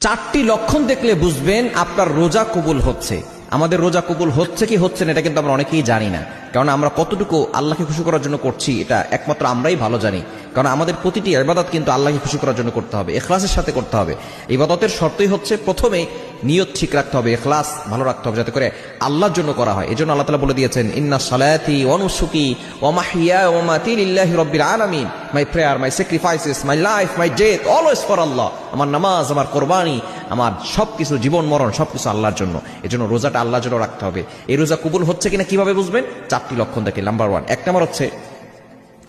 চারটি লক্ষণ দেখলে বুঝবেন আপনার রোজা কবুল হচ্ছে। আমাদের রোজা কবুল হচ্ছে কি হচ্ছে না এটা কিন্তু আমরা অনেকেই জানি না, কারণ আমরা কতটুকু আল্লাহকে খুশি করার জন্য করছি এটা একমাত্র আমরাই ভালো জানি। কারণ আমাদের প্রতিটি ইবাদত কিন্তু আল্লাহকে খুশি করার জন্য করতে হবে, ইখলাসের সাথে করতে হবে। ইবাদতের শর্তই হচ্ছে প্রথমে নিয়ত ঠিক রাখতে হবে, ইখলাস ভালো রাখতে হবে, যাতে করে আল্লাহর জন্য করা হয়। এজন্য আল্লাহ তাআলা বলে দিয়েছেন, ইন্না সালাতি ওয়া নুসুকি ওয়া মাহইয়া ওয়া মামাতি লিল্লাহি রাব্বিল আলামিন, my prayer, my sacrifices, my life, my death, always for Allah. আমার নামাজ, আমার কোরবানি, আমার সবকিছু, জীবন মরণ সবকিছু আল্লাহর জন্য। এজন্য রোজাটা আল্লাহর জন্য রাখতে হবে। এই রোজা কবুল হচ্ছে কিনা কিভাবে বুঝবেন? চারটি লক্ষণ দেখে। নাম্বার 1, এক নাম্বার হচ্ছে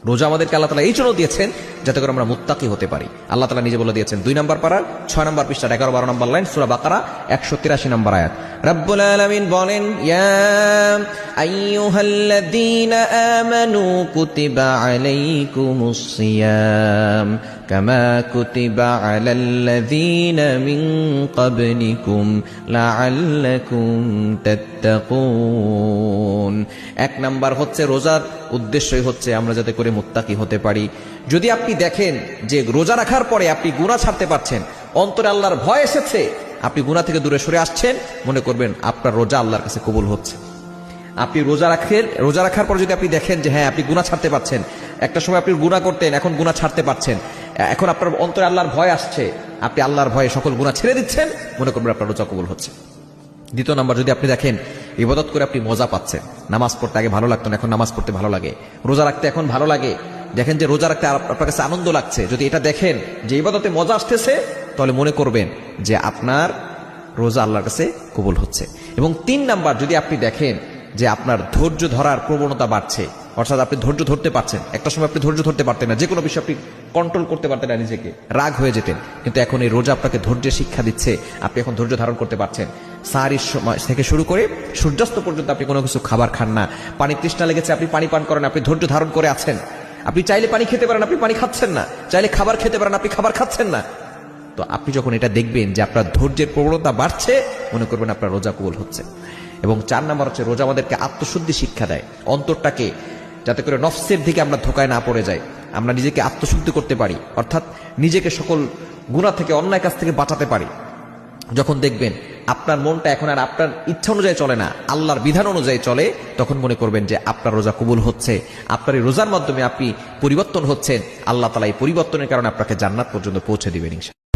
রোজা আমাদেরকে আল্লাহ তাআলা এই জন্য দিয়েছেন যাতে করে আমরা মুত্তাকি হতে পারি। আল্লাহ তাআলা নিজে বলে দিয়েছেন 2 নম্বর পারার 6 নম্বর পৃষ্ঠা 11-12 নম্বর লাইন সূরা বাকারা 183 নম্বর আয়াত। রব্বুল আলামিন বলেন, ইয়া আইয়ুহাল্লাযীনা আমানু কুতিবা আলাইকুমুস সিয়াম কামা কুতিবা আলাল্লাযীনা মিন ক্বাবলিকুম লাআল্লাকুম তাত্তাকুন। এক নাম্বার হচ্ছে রোজার উদ্দেশ্যই হচ্ছে আমরা যাতে করে মুত্তাকি হতে পারি। যদি আপনি দেখেন যে রোজা রাখার পরে আপনি গুনাহ ছাড়তে পারছেন, অন্তরে আল্লাহর ভয় এসেছে, আপনি গুনাহ থেকে দূরে সরে আসছেন, মনে করবেন আপনার রোজা আল্লাহর কাছে কবুল হচ্ছে। আপনি রোজা রাখার পর যদি আপনি দেখেন যে হ্যাঁ আপনি গুনাহ ছাড়তে পারছেন, একটা সময় আপনি গুনাহ করতেন, এখন গুনাহ ছাড়তে পারছেন, এখন আপনার অন্তরে আল্লাহর ভয় আসছে, আপনি আল্লাহর ভয়ে সকল গুনাহ ছেড়ে দিচ্ছেন, মনে করবেন আপনার রোজা কবুল হচ্ছে। দ্বিতীয় নাম্বার, যদি আপনি দেখেন ইবাদত করে আপনি মজা পাচ্ছেন, নামাজ পড়তে আগে ভালো লাগতো না, এখন নামাজ পড়তে ভালো লাগে, রোজা রাখতে এখন ভালো লাগে, দেখেন যে রোজা রাখতে আপনার কাছে আনন্দ লাগছে, যদি এটা দেখেন যে ইবাদতে মজা আসতেছে, তাহলে মনে করবেন যে আপনার রোজা আল্লাহর কাছে কবুল হচ্ছে। এবং 3 নাম্বার, যদি আপনি দেখেন যে আপনার ধৈর্য ধরার প্রবণতা বাড়ছে, অর্থাৎ আপনি ধৈর্য ধরতে পারছেন। একটা সময় আপনি ধৈর্য ধরতে পারতেন না, যে কোনো বিষয় আপনি কন্ট্রোল করতে পারতেন না, নিজেকে রাগ হয়ে যেতেন, কিন্তু এখন এই রোজা আপনাকে ধৈর্যের শিক্ষা দিচ্ছে, আপনি এখন ধৈর্য ধারণ করতে পারছেন। সাহারির সময় থেকে শুরু করে সূর্যাস্ত পর্যন্ত আপনি কোনো কিছু খাবার খান না, পানি তৃষ্ণা লেগেছে আপনি পানি পান করেন, আপনি ধৈর্য ধারণ করে আছেন। আপনি চাইলে পানি খেতে পারেন, আপনি পানি খাচ্ছেন না, চাইলে খাবার খেতে পারেন, আপনি খাবার খাচ্ছেন না। তো আপনি যখন এটা দেখবেন যে আপনার ধৈর্যের প্রবণতা বাড়ছে, মনে করবেন আপনার রোজা কবুল হচ্ছে। এবং 4 নাম্বার হচ্ছে রোজা আমাদেরকে আত্মশুদ্ধি শিক্ষা দেয়, অন্তরটাকে যাতে করে নফসের দিকে আমরা ধোকায় না পড়ে যাই, আমরা নিজেকে আত্মশুদ্ধি করতে পারি, অর্থাৎ নিজেকে সকল গুনাহ থেকে, অন্যায় কাজ থেকে বাঁচাতে পারি। যখন দেখবেন আপনার মনটা এখন আর আপনার ইচ্ছা অনুযায়ী চলে না, আল্লাহর বিধান অনুযায়ী চলে, তখন মনে করবেন যে আপনার রোজা কবুল হচ্ছে। আপনার এই রোজার মাধ্যমে আপনি পরিবর্তন হচ্ছেন, আল্লাহ তাআলা এই পরিবর্তনের কারণে আপনাকে জান্নাত পর্যন্ত পৌঁছে দিবেন ইনশাআল্লাহ।